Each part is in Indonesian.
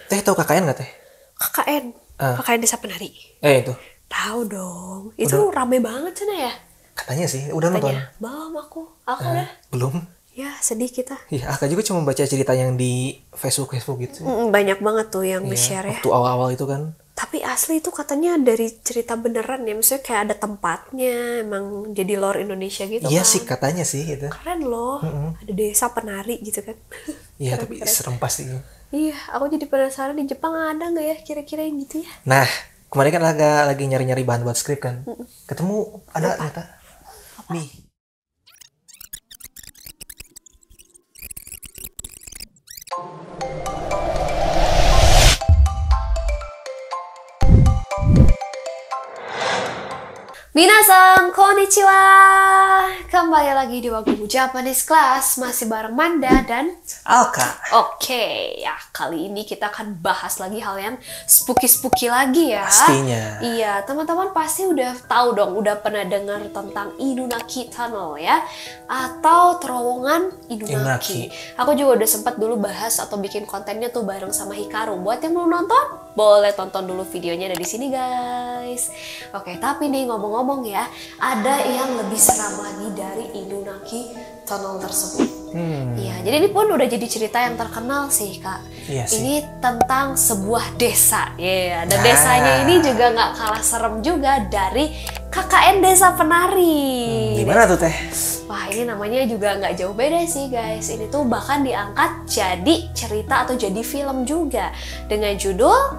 Teh tahu KKN nggak teh? KKN, KKN Desa Penari. Itu. Tahu dong. Itu rame banget sana ya? Katanya sih, udah nonton? Belum aku udah. Belum. Ya sedih kita. Iya, Aka juga cuma baca cerita yang di Facebook gitu. Banyak banget tuh yang Iya, nge-share ya. waktu awal-awal itu kan. Tapi asli itu katanya dari cerita beneran ya. Maksudnya kayak ada tempatnya. Emang jadi lore Indonesia gitu Iya kan. sih, katanya sih itu. Keren loh. Ada desa penari gitu kan. Iya, tapi serem pasti. Iya, aku jadi penasaran di Jepang ada nggak ya kira-kira yang gitu ya? Nah, kemarin kan lagi nyari-nyari bahan buat skrip kan. Ketemu ada ternyata. Nih. Minasan, konnichiwa. Kembali lagi di Wagyu Japanese Class. Masih bareng Manda dan Alka. Oke, ya kali ini kita akan bahas lagi hal yang spooky-spooky lagi ya. Pastinya. Iya, teman-teman pasti udah tahu dong, udah pernah dengar tentang Inunaki Tunnel ya, atau terowongan Inunaki. Aku juga udah sempat dulu bahas atau bikin kontennya tuh bareng sama Hikaru. Buat yang belum nonton, boleh tonton dulu videonya dari sini guys. Oke, tapi nih ngomong-ngomong ya, ada yang lebih seram lagi dari Inunaki Tunnel tersebut. Iya, jadi ini pun udah jadi cerita yang terkenal sih kak. Iya sih. Ini tentang sebuah desa, dan desanya ini juga nggak kalah serem juga dari KKN Desa Penari. Gimana tuh teh? Wah, ini namanya juga nggak jauh beda sih guys. Ini tuh bahkan diangkat jadi cerita atau jadi film juga dengan judul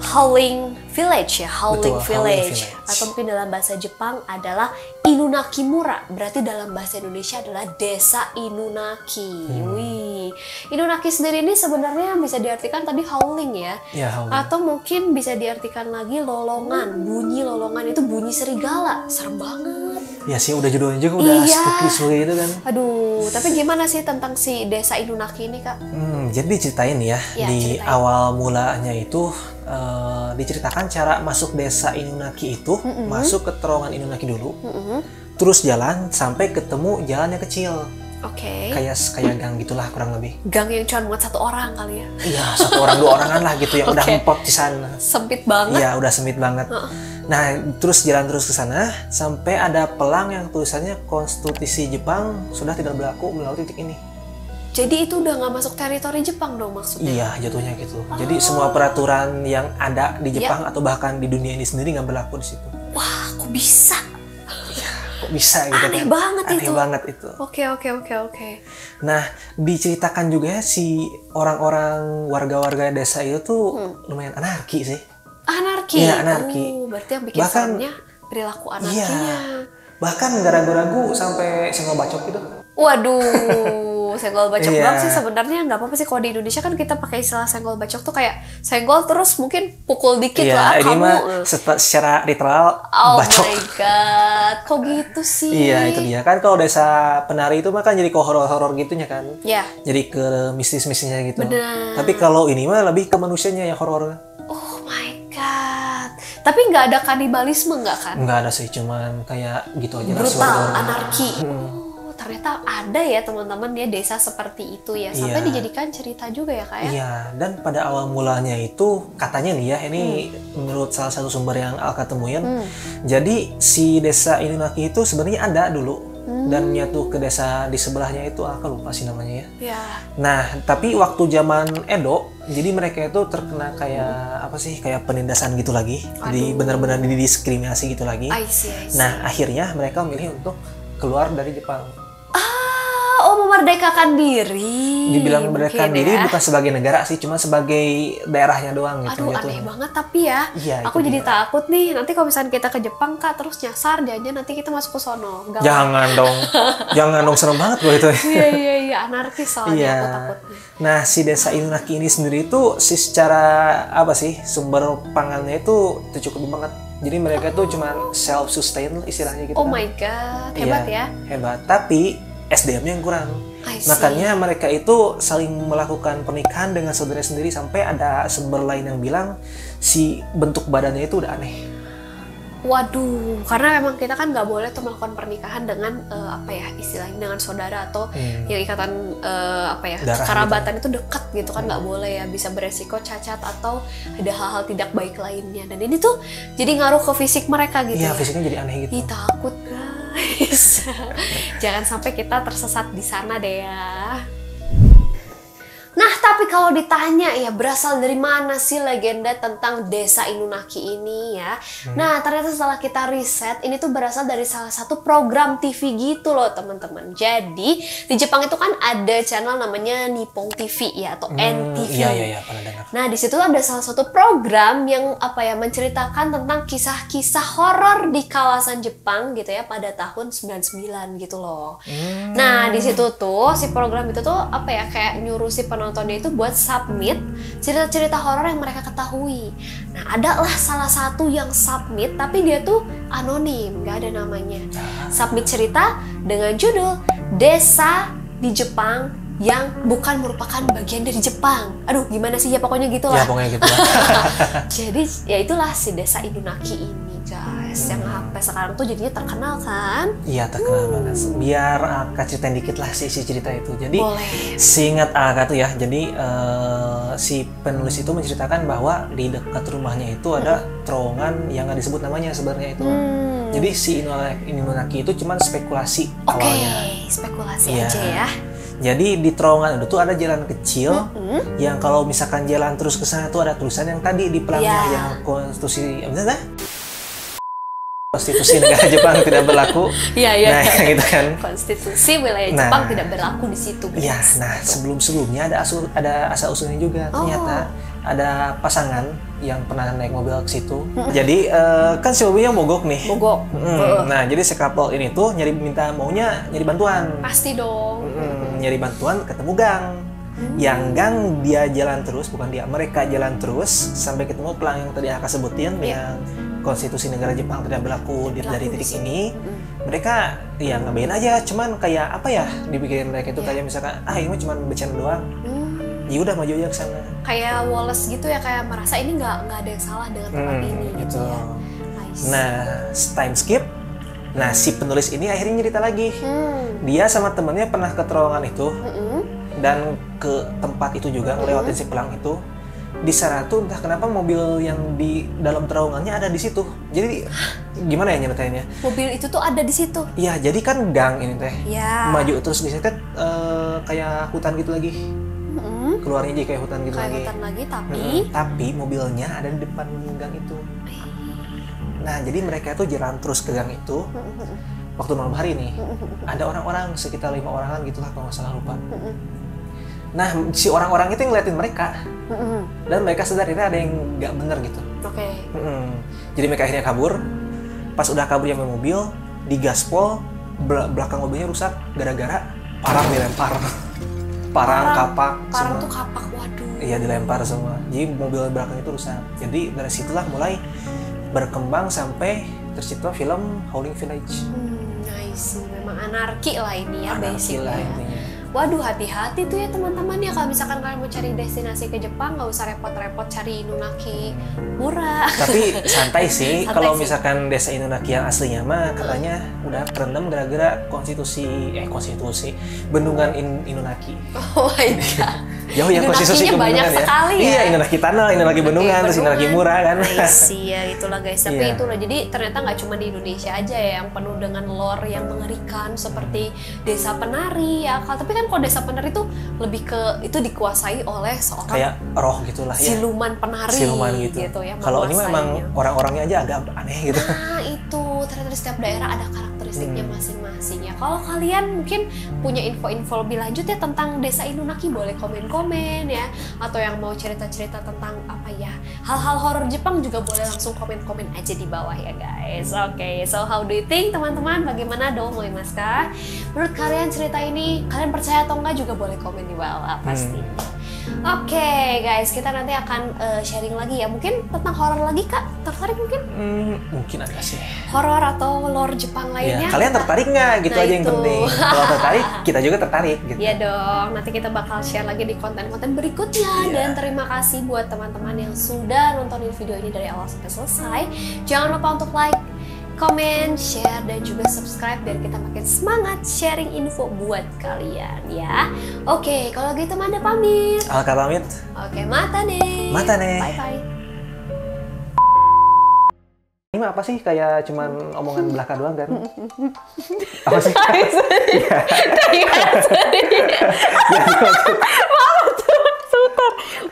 Howling Village ya, Howling Village. Atau mungkin dalam bahasa Jepang adalah Inunakimura. Berarti dalam bahasa Indonesia adalah Desa Inunaki. Wih, Inunaki sendiri ini sebenarnya bisa diartikan tadi howling ya, howling. Atau mungkin bisa diartikan lagi lolongan. Bunyi lolongan itu bunyi serigala. Serem banget. Ya sih, udah judulnya juga udah spooky gitu kan. Aduh, tapi gimana sih tentang si Desa Inunaki ini kak? Jadi ceritain ya, di awal mulanya itu diceritakan cara masuk Desa Inunaki itu, masuk ke terowongan Inunaki dulu, terus jalan sampai ketemu jalan yang kecil. Oke. Kayak gang gitulah kurang lebih. Gang yang cuma muat satu orang kali ya? Iya, satu orang dua orangan lah gitu yang udah ngempot di sana. Sempit banget. Iya, udah sempit banget. Nah, terus jalan terus ke sana sampai ada pelang yang tulisannya Konstitusi Jepang sudah tidak berlaku melalui titik ini. Jadi itu udah nggak masuk teritori Jepang dong maksudnya? Iya, jatuhnya gitu. Jadi semua peraturan yang ada di Jepang atau bahkan di dunia ini sendiri nggak berlaku di situ. Wah, kok bisa? Kok bisa gitu Aneh kan? Banget Aneh itu. banget itu. Oke. Nah, diceritakan juga ya si orang-orang warga-warga desa itu tuh lumayan anarki sih. Anarki? Iya, anarki. Berarti yang bikin seremnya perilaku anarkinya. Iya. Bahkan nggak ragu-ragu sampai senggol bacok gitu. Waduh, senggol bacok doang sih sebenarnya nggak apa-apa sih. Kalau di Indonesia kan kita pakai istilah senggol bacok tuh kayak senggol terus mungkin pukul dikit lah ini kamu. Mah secara literal bacok. Oh my god, kok gitu sih? Iya, itu dia kan kalau Desa Penari itu mah kan jadi ke horor-horor gitunya kan. Iya. Jadi ke mistis-mistisnya gitu. Benar. Tapi kalau ini mah lebih ke manusianya yang horor. Oh my god. Tapi nggak ada kanibalisme nggak kan? Nggak ada sih, cuman kayak gitu aja. Brutal, anarki. Ternyata ada ya teman-teman ya desa seperti itu ya. Sampai dijadikan cerita juga ya kak ya? Iya, dan pada awal mulanya itu katanya nih ya, ini menurut salah satu sumber yang Alka temuin. Jadi si Desa Inunaki itu sebenarnya ada dulu. Dan menyatu ke desa di sebelahnya itu, Alka lupa sih namanya ya. Nah, tapi waktu zaman Edo, jadi mereka itu terkena kayak apa sih, kayak penindasan gitu lagi. Jadi benar-benar didiskriminasi gitu lagi. I see. Nah, akhirnya mereka memilih untuk keluar dari Jepang. Oh, memerdekakan diri. Dibilang memerdekakan diri bukan sebagai negara sih, cuma sebagai daerahnya doang gitu. Aduh, aneh banget tapi ya. Iya, aku jadi takut nih, nanti kalau misalnya kita ke Jepang kak, terus nyasar jangan nanti kita masuk ke sono. Jangan dong. Jangan dong, serem banget loh itu. Iya, anarkis soalnya aku takutnya. Nah, si Desa Inunaki ini sendiri itu secara apa sih, sumber pangannya itu cukup banget. Jadi mereka tuh cuma self sustain istilahnya gitu. Oh my god, hebat ya. Hebat, tapi SDM-nya yang kurang. Makanya mereka itu saling melakukan pernikahan dengan saudara sendiri, sampai ada sumber lain yang bilang si bentuk badannya itu udah aneh. Waduh, karena memang kita kan nggak boleh tuh melakukan pernikahan dengan apa ya istilahnya, dengan saudara atau yang ikatan apa ya darah kerabatan itu dekat gitu kan, nggak boleh ya, bisa beresiko cacat atau ada hal-hal tidak baik lainnya. Dan ini tuh jadi ngaruh ke fisik mereka gitu. Iya, ya. fisiknya jadi aneh gitu. Ih, takut guys. Jangan sampai kita tersesat di sana deh ya. Nah, tapi kalau ditanya ya berasal dari mana sih legenda tentang desa Inunaki ini ya? Nah, ternyata setelah kita riset, ini tuh berasal dari salah satu program TV gitu loh teman-teman. Jadi, di Jepang itu kan ada channel namanya Nippon TV ya, atau NTV. Iya, pernah dengar. Nah, di situ ada salah satu program yang apa ya, menceritakan tentang kisah-kisah horor di kawasan Jepang gitu ya pada tahun 99 gitu loh. Nah, di situ tuh si program itu tuh apa ya, kayak nyuruh si penontonnya itu buat submit cerita-cerita horor yang mereka ketahui. Nah, adalah salah satu yang submit tapi dia tuh anonim, nggak ada namanya. Submit cerita dengan judul Desa di Jepang yang bukan merupakan bagian dari Jepang. Aduh, gimana sih ya, pokoknya gitu lah. Ya, pokoknya gitu lah. Jadi ya itulah si desa Inunaki ini guys, yang sampai sekarang tuh jadinya terkenal kan? Iya, terkenal banget. Biar Aka ceritain dikit lah si cerita itu. Jadi Boleh. seingat Aka tuh ya, jadi si penulis itu menceritakan bahwa di dekat rumahnya itu ada terowongan yang nggak disebut namanya sebenarnya itu. Jadi si Inunaki itu cuma spekulasi awalnya. Oke, spekulasi Iya. aja ya. Jadi di terowongan itu tuh ada jalan kecil yang kalau misalkan jalan terus ke sana tuh ada tulisan yang tadi di pelangnya yang konstitusi konstitusi negara Jepang tidak berlaku. Iya. Nah, gitu kan. Konstitusi wilayah Jepang tidak berlaku di situ. Iya, nah sebelumnya ada asal usulnya juga. Ternyata ada pasangan yang pernah naik mobil ke situ. Jadi kan si mobilnya mogok nih. Mogok. Nah, jadi si couple ini tuh maunya nyari bantuan. Pasti dong. Nyari bantuan ketemu gang. Yang gang dia jalan terus, bukan dia, mereka jalan terus sampai ketemu pelang yang tadi Aka sebutin yang konstitusi negara Jepang tidak berlaku dari titik ini. Mereka ya ngapain aja, cuman kayak apa ya dipikirin mereka itu kayak misalkan ini mah cuman bercanda doang. Ya udah maju aja ke sana. Kayak Wallace gitu ya, kayak merasa ini nggak ada yang salah dengan tempat ini gitu ya. Nah, time skip. Nah, si penulis ini akhirnya cerita lagi. Dia sama temennya pernah ke terowongan itu dan ke tempat itu juga ngelewatin si pelang itu. Di sana tuh entah kenapa mobil yang di dalam terowongannya ada di situ. Jadi gimana ya nyeritainnya? Mobil itu tuh ada di situ. Iya, jadi kan gang ini teh. Iya. Maju terus di situ kayak hutan gitu lagi. Keluarnya jadi kayak hutan gitu kayak lagi. Hutan lagi tapi mobilnya ada di depan gang itu. Nah, jadi mereka tuh jalan terus ke gang itu. Waktu malam hari nih, ada orang-orang sekitar 5 orangan gitulah kalau nggak salah, lupa. Nah, si orang-orang itu ngeliatin mereka, dan mereka sadar ini ada yang nggak bener gitu. Oke. Jadi mereka akhirnya kabur. Pas udah kabur yang mobil, digaspol, belakang mobilnya rusak gara-gara parang dilempar. Parang, kapak, Parang semua. tuh kapak, waduh. Iya, dilempar semua. Jadi mobil belakang itu rusak. Jadi dari situlah mulai berkembang sampai tercipta film Howling Village. Nice, memang anarki lah ini ya, Anarki lah intinya. Waduh, hati-hati tuh ya teman-teman ya, kalau misalkan kalian mau cari destinasi ke Jepang nggak usah repot-repot cari Inunaki, murah. Tapi santai sih, Santai kalau sih. misalkan desa Inunaki yang aslinya mah katanya udah terendam gara-gara konstitusi bendungan Inunaki. Oh my god. Jauh ya konstitusi ke banyak bendungan ya. sekali ya. Iya, Inunaki tanah, Inunaki bendungan, terus Inunaki murah kan. Iya, itulah guys. Tapi Iya. itulah, jadi ternyata nggak cuma di Indonesia aja ya yang penuh dengan lore yang mengerikan seperti desa penari ya. Tapi kan kalau desa penari itu lebih ke itu dikuasai oleh seorang Kayak roh gitulah ya. siluman penari Siluman gitu. yang Kalau ini memang menguasainya. orang-orangnya aja agak aneh gitu. Nah itu ternyata di setiap daerah ada karakteristiknya masing-masing ya. Kalau kalian mungkin punya info-info lebih lanjut ya tentang desa Inunaki, boleh komen-komen ya. Atau yang mau cerita-cerita tentang apa ya, hal-hal horor Jepang juga boleh langsung komen-komen aja di bawah ya guys. Oke, so how do you think teman-teman? Bagaimana dong Moimaska? Menurut kalian cerita ini kalian percaya atau enggak juga boleh komen di bawah pasti. Oke guys, kita nanti akan sharing lagi ya. Mungkin tentang horor lagi Kak? Tertarik mungkin? Mungkin agak sih. Horor atau lore Jepang lainnya? Ya, kalian tertarik nggak? Gitu Nah, aja yang itu. penting. Kalau tertarik, kita juga tertarik gitu. Iya dong, nanti kita bakal share lagi di konten-konten berikutnya. Iya. Dan terima kasih buat teman-teman yang sudah nontonin video ini dari awal sampai selesai. Jangan lupa untuk like, komen, share, dan juga subscribe biar kita makin semangat sharing info buat kalian ya. Oke, kalau gitu Manda pamit. Alka pamit. Oke, mata nih. Mata nih. Bye-bye. Ini mah apa sih? Kayak cuman omongan belaka doang kan? Apa sih?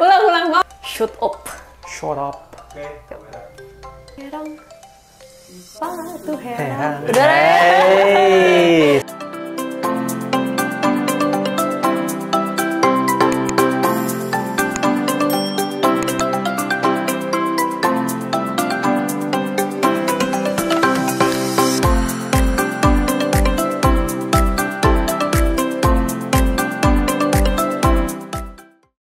Ulang. Shut up. Shut up. Herang. Patu herang. Herang. Udah. Hey.